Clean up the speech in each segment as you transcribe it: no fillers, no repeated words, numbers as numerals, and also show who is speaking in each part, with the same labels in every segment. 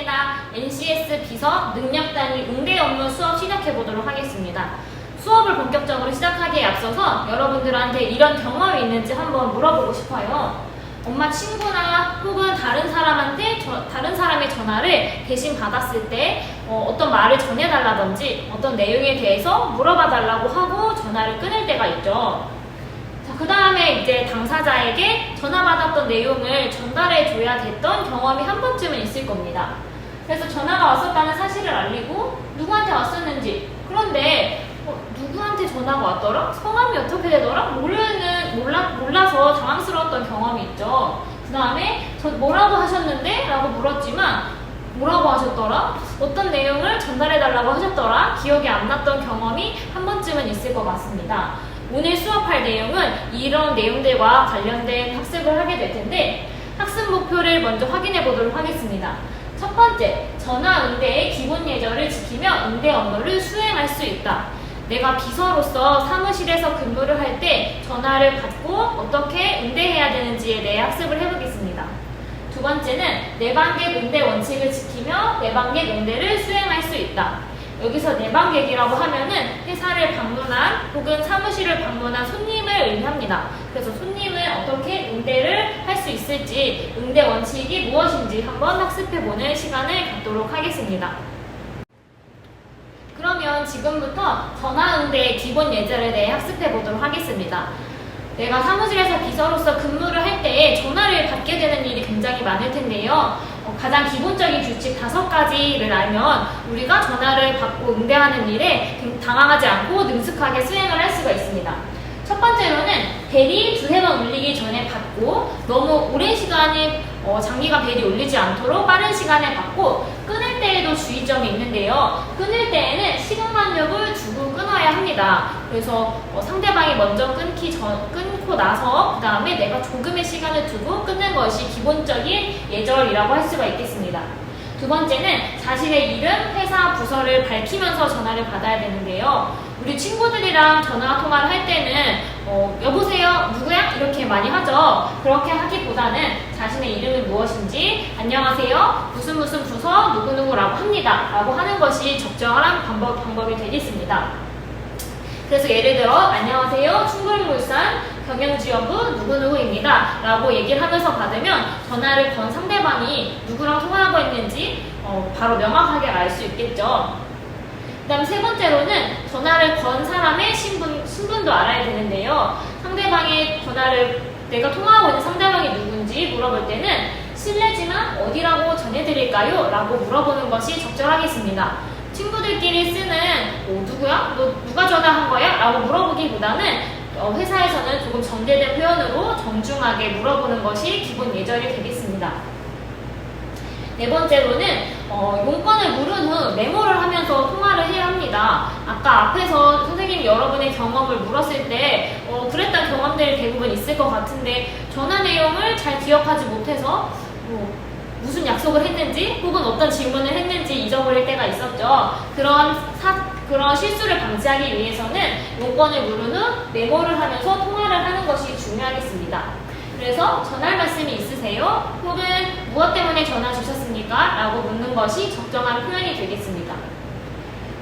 Speaker 1: 반갑습니다. NCS 비서 능력단위 응대 업무 수업 시작해 보도록 하겠습니다. 수업을 본격적으로 시작하기에 앞서서 여러분들한테 이런 경험이 있는지 한번 물어보고 싶어요. 엄마 친구나 혹은 다른 사람의 전화를 대신 받았을 때 어떤 말을 전해달라든지 어떤 내용에 대해서 물어봐달라고 하고 전화를 끊을 때가 있죠. 그 다음에 이제 당사자에게 전화 받았던 내용을 전달해 줘야 됐던 경험이 한 번쯤은 있을 겁니다. 그래서 전화가 왔었다는 사실을 알리고 누구한테 왔었는지, 그런데 누구한테 전화가 왔더라? 성함이 어떻게 되더라? 몰라서 당황스러웠던 경험이 있죠. 그 다음에 뭐라고 하셨는데? 라고 물었지만 뭐라고 하셨더라? 어떤 내용을 전달해달라고 하셨더라? 기억이 안 났던 경험이 한 번쯤은 있을 것 같습니다. 오늘 수업할 내용은 이런 내용들과 관련된 학습을 하게 될 텐데, 학습 목표를 먼저 확인해 보도록 하겠습니다. 첫 번째, 전화 응대의 기본 예절을 지키며 응대 업무를 수행할 수 있다. 내가 비서로서 사무실에서 근무를 할 때 전화를 받고 어떻게 응대해야 되는지에 대해 학습을 해보겠습니다. 두 번째는 내방객 응대 원칙을 지키며 내방객 응대를 수행할 수 있다. 여기서 내방객이라고 하면은 회사를 방문한 혹은 사무실을 방문한 손님을 의미합니다. 그래서 손님을 어떻게 응대를 할 수 있을지, 응대 원칙이 무엇인지 한번 학습해보는 시간을 갖도록 하겠습니다. 그러면 지금부터 전화 응대의 기본 예절에 대해 학습해보도록 하겠습니다. 내가 사무실에서 비서로서 근무를 할 때 전화를 받게 되는 일이 굉장히 많을 텐데요. 가장 기본적인 규칙 5가지를 알면 우리가 전화를 받고 응대하는 일에 당황하지 않고 능숙하게 수행을 할 수가 있습니다. 첫 번째로는 벨이 2-3번 울리기 전에 받고, 너무 오랜 시간이 장기간 벨이 울리지 않도록 빠른 시간에 받고, 끊을 때에도 주의점이 있는데요. 끊을 때에는 시간간격을 두고 끊어야 합니다. 그래서 상대방이 먼저 끊고 나서 그 다음에 내가 조금의 시간을 두고 끊는 것이 기본적인 예절이라고 할 수가 있겠습니다. 두 번째는 자신의 이름, 회사, 부서를 밝히면서 전화를 받아야 되는데요. 우리 친구들이랑 전화 통화를 할 때는 여보세요? 누구야? 이렇게 많이 하죠. 그렇게 하기보다는 자신의 이름이 무엇인지, 안녕하세요? 무슨 부서 누구누구라고 합니다. 라고 하는 것이 적절한 방법이 되겠습니다. 그래서 예를 들어 안녕하세요, 충북물산 경영지원부 누구누구입니다 라고 얘기를 하면서 받으면 전화를 건 상대방이 누구랑 통화하고 있는지 바로 명확하게 알 수 있겠죠. 그 다음 세 번째로는 전화를 건 사람의 신분도 알아야 되는데요. 내가 통화하고 있는 상대방이 누군지 물어볼 때는 실례지만 어디라고 전해드릴까요? 라고 물어보는 것이 적절하겠습니다. 친구들끼리 쓰는 누구야? 너 누가 전화한 거야? 라고 물어보기보다는 회사에서는 조금 정제된 표현으로 정중하게 물어보는 것이 기본 예절이 되겠습니다. 네 번째로는 용건을 물은 후 메모를 하면서 통화를 해야 합니다. 아까 앞에서 선생님이 여러분의 경험을 물었을 때 그랬던 경험들이 대부분 있을 것 같은데, 전화 내용을 잘 기억하지 못해서 무슨 약속을 했는지 혹은 어떤 질문을 했는지 잊어버릴 때가 있었죠. 그런 실수를 방지하기 위해서는 용건을 물은 후 메모를 하면서 통화를 하는 것이 중요하겠습니다. 그래서 전할 말씀이 있으세요? 혹은 무엇 때문에 전화 주셨습니까? 라고 묻는 것이 적정한 표현이 되겠습니다.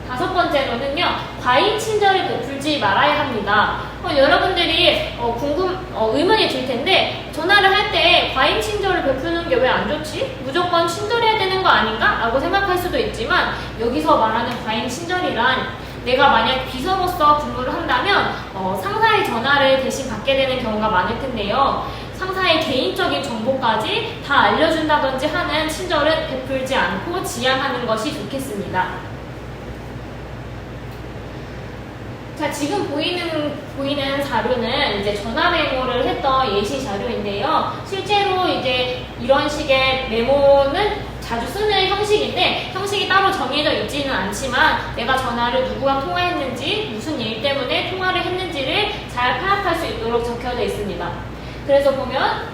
Speaker 1: 다섯 번째로는요, 과잉 친절을 베풀지 말아야 합니다. 여러분들이 의문이 들 텐데, 전화를 할 때 과잉 친절을 베푸는 게 왜 안 좋지? 무조건 친절해야 되는 거 아닌가? 라고 생각할 수도 있지만, 여기서 말하는 과잉 친절이란, 내가 만약 비서로서 근무를 한다면 상사의 전화를 대신 받게 되는 경우가 많을 텐데요. 상사의 개인적인 정보까지 다 알려준다든지 하는 친절은 베풀지 않고 지양하는 것이 좋겠습니다. 자, 지금 보이는 자료는 이제 전화 메모를 했던 예시 자료인데요. 실제로 이제 이런 식의 메모는 자주 쓰는 형식인데, 형식이 따로 정해져 있지는 않지만 내가 전화를 누구와 통화했는지, 무슨 일 때문에 통화를 했는지를 잘 파악할 수 있도록 적혀져 있습니다. 그래서 보면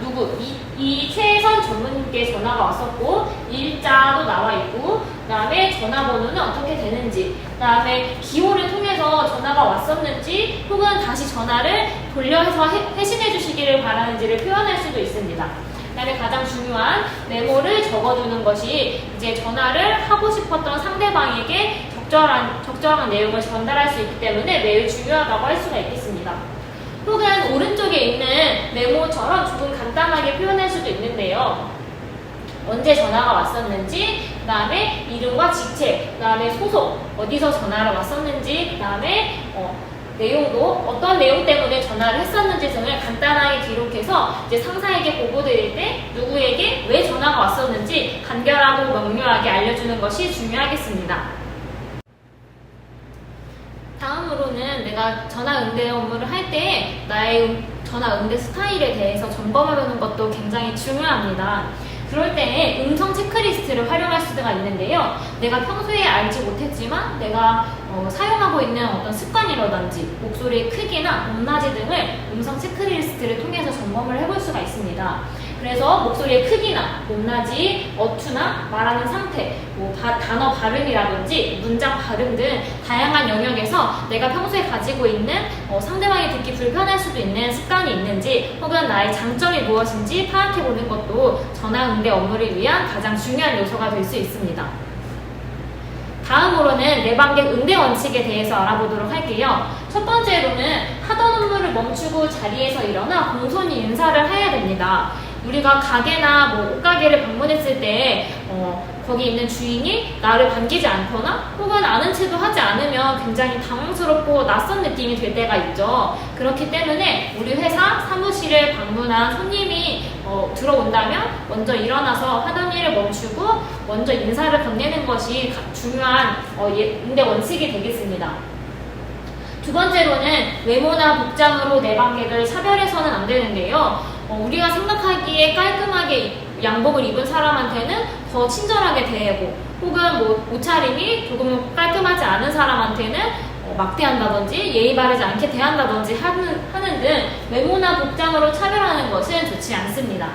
Speaker 1: 이 최선 전문님께 전화가 왔었고, 일자도 나와 있고, 그 다음에 전화번호는 어떻게 되는지, 그 다음에 기호를 통해서 전화가 왔었는지 혹은 다시 전화를 돌려서 회신해 주시기를 바라는지를 표현할 수도 있습니다. 그다음에 가장 중요한 메모를 적어두는 것이 이제 전화를 하고 싶었던 상대방에게 적절한 내용을 전달할 수 있기 때문에 매우 중요하다고 할 수가 있겠습니다. 혹은 오른쪽에 있는 메모처럼 조금 간단하게 표현할 수도 있는데요. 언제 전화가 왔었는지, 그 다음에 이름과 직책, 그 다음에 소속, 어디서 전화를 왔었는지, 그 다음에 내용도 어떤 내용 때문에 전화를 했었는지 등을 간단하게 기록해서 이제 상사에게 보고드릴 때 누구에게 왜 전화가 왔었는지 간결하고 명료하게 알려주는 것이 중요하겠습니다. 다음으로는 내가 전화 응대 업무를 할 때 나의 전화 응대 스타일에 대해서 점검하려는 것도 굉장히 중요합니다. 그럴 때 음성 체크리스트를 활용할 수가 있는데요. 내가 평소에 알지 못했지만 내가 사용하고 있는 어떤 습관이라든지 목소리의 크기나 높낮이 등을 음성 체크리스트를 통해서 점검을 해볼 수가 있습니다. 그래서 목소리의 크기나 높낮이, 어투나 말하는 상태, 단어 발음이라든지 문장 발음 등 다양한 영역에서 내가 평소에 가지고 있는 상대방이 듣기 불편할 수도 있는 습관이 있는지 혹은 나의 장점이 무엇인지 파악해보는 것도 전화 응대 업무를 위한 가장 중요한 요소가 될 수 있습니다. 다음으로는 내방객 응대 원칙에 대해서 알아보도록 할게요. 첫 번째로는 하던 업무를 멈추고 자리에서 일어나 공손히 인사를 해야 됩니다. 우리가 가게나 옷가게를 방문했을 때 거기 있는 주인이 나를 반기지 않거나 혹은 아는 체도 하지 않으면 굉장히 당황스럽고 낯선 느낌이 들 때가 있죠. 그렇기 때문에 우리 회사 사무실을 방문한 손님이 들어온다면 먼저 일어나서 하던 일을 멈추고 먼저 인사를 건네는 것이 중요한 응대 원칙이 되겠습니다. 두 번째로는 외모나 복장으로 내방객을 차별해서는 안 되는데요. 우리가 생각하기에 깔끔하게 양복을 입은 사람한테는 더 친절하게 대하고 혹은 옷차림이 조금 깔끔하지 않은 사람한테는 막대한다든지 예의 바르지 않게 대한다든지 하는 등 외모나 복장으로 차별하는 것은 좋지 않습니다.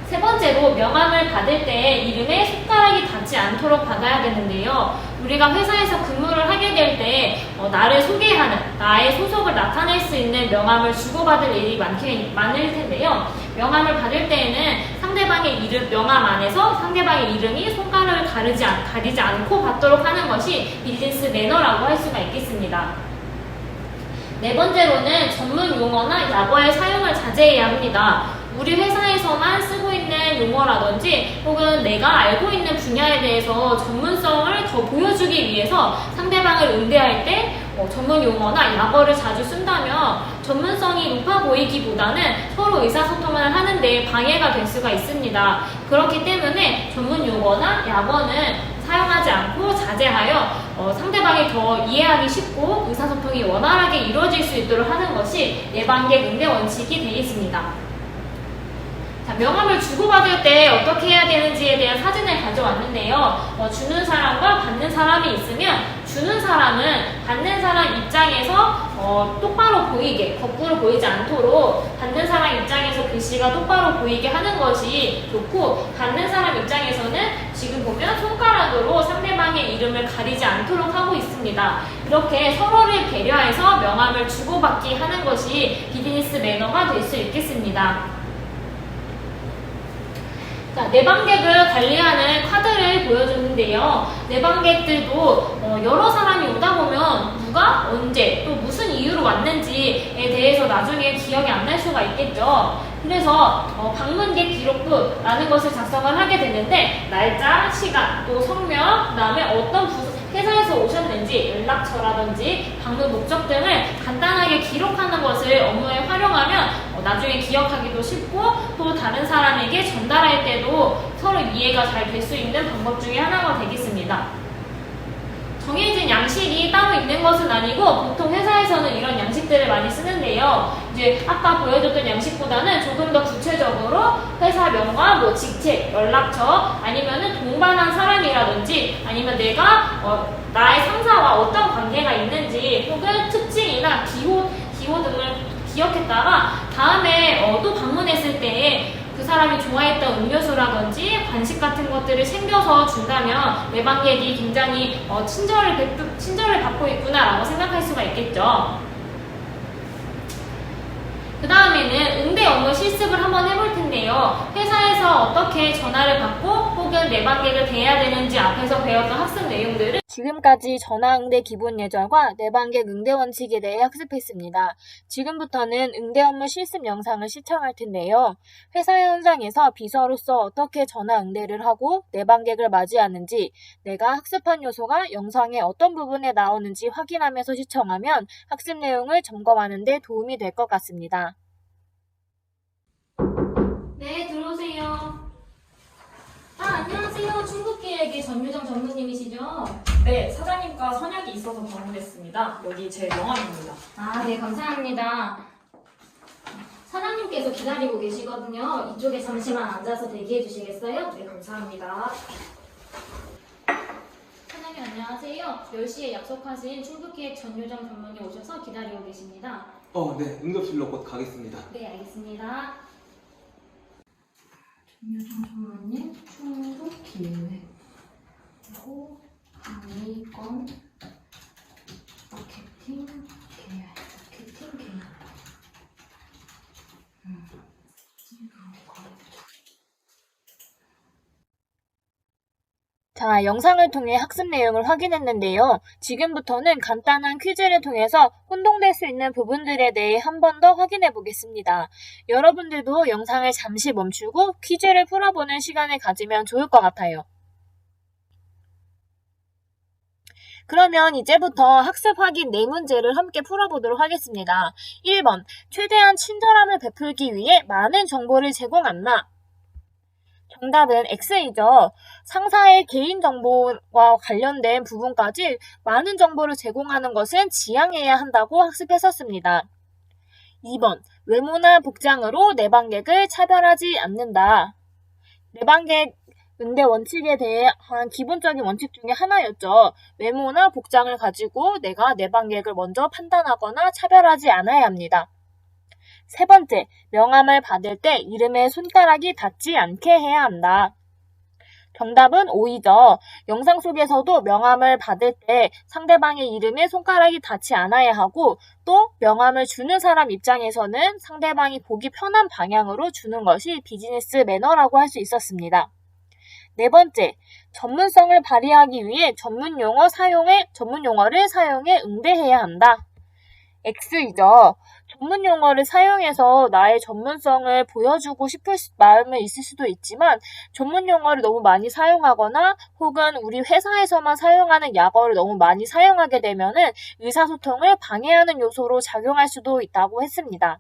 Speaker 1: 세 번째로 명함을 받을 때 이름에 손가락이 닿지 않도록 받아야 되는데요. 우리가 회사에서 근무를 하게 될 때 나를 소개하는, 나의 소속을 나타낼 수 있는 명함을 주고받을 일이 많을 텐데요. 명함을 받을 때에는 상대방의 명함 안에서 상대방의 이름이 손가락을 가리지 않고 받도록 하는 것이 비즈니스 매너라고 할 수가 있겠습니다. 네 번째로는 전문 용어나 약어의 사용을 자제해야 합니다. 우리 회사에서만 쓰고 있는 용어라든지 혹은 내가 알고 있는 분야에 대해서 전문성을 더 보여주기 위해서 상대방을 응대할 때 전문 용어나 약어를 자주 쓴다면 전문성이 높아 보이기보다는 서로 의사소통을 하는데 방해가 될 수가 있습니다. 그렇기 때문에 전문 용어나 약어는 사용하지 않고 자제하여 상대방이 더 이해하기 쉽고 의사소통이 원활하게 이루어질 수 있도록 하는 것이 내방객 응대 원칙이 되겠습니다. 명함을 주고받을 때 어떻게 해야 되는지에 대한 사진을 가져왔는데요. 주는 사람과 받는 사람이 있으면 주는 사람은 받는 사람 입장에서 똑바로 보이게, 거꾸로 보이지 않도록 받는 사람 입장에서 글씨가 똑바로 보이게 하는 것이 좋고 받는 사람 입장에서는 지금 보면 손가락으로 상대방의 이름을 가리지 않도록 하고 있습니다. 이렇게 서로를 배려해서 명함을 주고받기 하는 것이 비즈니스 매너가 될 수 있겠습니다. 내방객을 관리하는 카드를 보여줬는데요. 내방객들도 여러 사람이 오다 보면 누가 언제 또 무슨 이유로 왔는지에 대해서 나중에 기억이 안 날 수가 있겠죠. 그래서 방문객 기록부라는 것을 작성을 하게 되는데 날짜, 시간, 또 성명, 그 다음에 어떤 회사에서 오셨는지 연락처라든지 방문 목적 등을 간단하게 기록하는 것을 업무에 활용하면 나중에 기억하기도 쉽고 또 다른 사람에게 전달할 때도 서로 이해가 잘 될 수 있는 방법 중에 하나가 되겠습니다. 정해진 양식이 따로 있는 것은 아니고 보통 회사에서는 이런 양식들을 많이 쓰는데요. 이제 아까 보여줬던 양식보다는 조금 더 구체적으로 회사명과 직책, 연락처 아니면은 동반한 사람이라든지 아니면 내가 나의 상사와 어떤 관계가 있는지 혹은 특징이나 기호 등을 기억했다가 다음에 또 방문했을 때 그 사람이 좋아했던 음료수라든지 간식 같은 것들을 챙겨서 준다면 내방객이 굉장히 친절을 받고 있구나라고 생각할 수가 있겠죠. 그 다음에는 응대 업무 실습을 한번 해볼 텐데요. 회사에서 어떻게 전화를 받고 혹은 내방객을 대해야 되는지 앞에서 배웠던 학습 내용들을 지금까지 전화 응대 기본 예절과 내방객 응대 원칙에 대해 학습했습니다. 지금부터는 응대 업무 실습 영상을 시청할 텐데요. 회사 현장에서 비서로서 어떻게 전화 응대를 하고 내방객을 맞이하는지, 내가 학습한 요소가 영상의 어떤 부분에 나오는지 확인하면서 시청하면 학습 내용을 점검하는 데 도움이 될 것 같습니다. 네, 들어오세요. 안녕하세요. 충북기획의 전유정 전무님이시죠?
Speaker 2: 네, 사장님과 선약이 있어서 방문했습니다. 여기 제 명함입니다.
Speaker 1: 네, 감사합니다. 사장님께서 기다리고 계시거든요. 이쪽에 잠시만 앉아서 대기해 주시겠어요?
Speaker 2: 네, 감사합니다.
Speaker 1: 사장님 안녕하세요. 10시에 약속하신 충북기획 전유정 전무님 오셔서 기다리고 계십니다.
Speaker 3: 네, 응급실로 곧 가겠습니다.
Speaker 1: 네, 알겠습니다. 전유정 전무님, 충북기획 그리고 강의권 마케팅 계열. 자, 영상을 통해 학습 내용을 확인했는데요. 지금부터는 간단한 퀴즈를 통해서 혼동될 수 있는 부분들에 대해 한 번 더 확인해 보겠습니다. 여러분들도 영상을 잠시 멈추고 퀴즈를 풀어보는 시간을 가지면 좋을 것 같아요. 그러면 이제부터 학습 확인 4문제를 함께 풀어보도록 하겠습니다. 1번, 최대한 친절함을 베풀기 위해 많은 정보를 제공한다. 정답은 X이죠. 상사의 개인정보와 관련된 부분까지 많은 정보를 제공하는 것은 지양해야 한다고 학습했었습니다. 2번, 외모나 복장으로 내방객을 차별하지 않는다. 내방객 응대 원칙에 대한 기본적인 원칙 중에 하나였죠. 외모나 복장을 가지고 내가 내방객을 먼저 판단하거나 차별하지 않아야 합니다. 세 번째, 명함을 받을 때 이름에 손가락이 닿지 않게 해야 한다. 정답은 O이죠. 영상 속에서도 명함을 받을 때 상대방의 이름에 손가락이 닿지 않아야 하고, 또 명함을 주는 사람 입장에서는 상대방이 보기 편한 방향으로 주는 것이 비즈니스 매너라고 할 수 있었습니다. 네 번째, 전문성을 발휘하기 위해 전문 용어를 사용해 응대해야 한다. X이죠. 전문 용어를 사용해서 나의 전문성을 보여주고 싶을 마음은 있을 수도 있지만, 전문 용어를 너무 많이 사용하거나 혹은 우리 회사에서만 사용하는 약어를 너무 많이 사용하게 되면은 의사소통을 방해하는 요소로 작용할 수도 있다고 했습니다.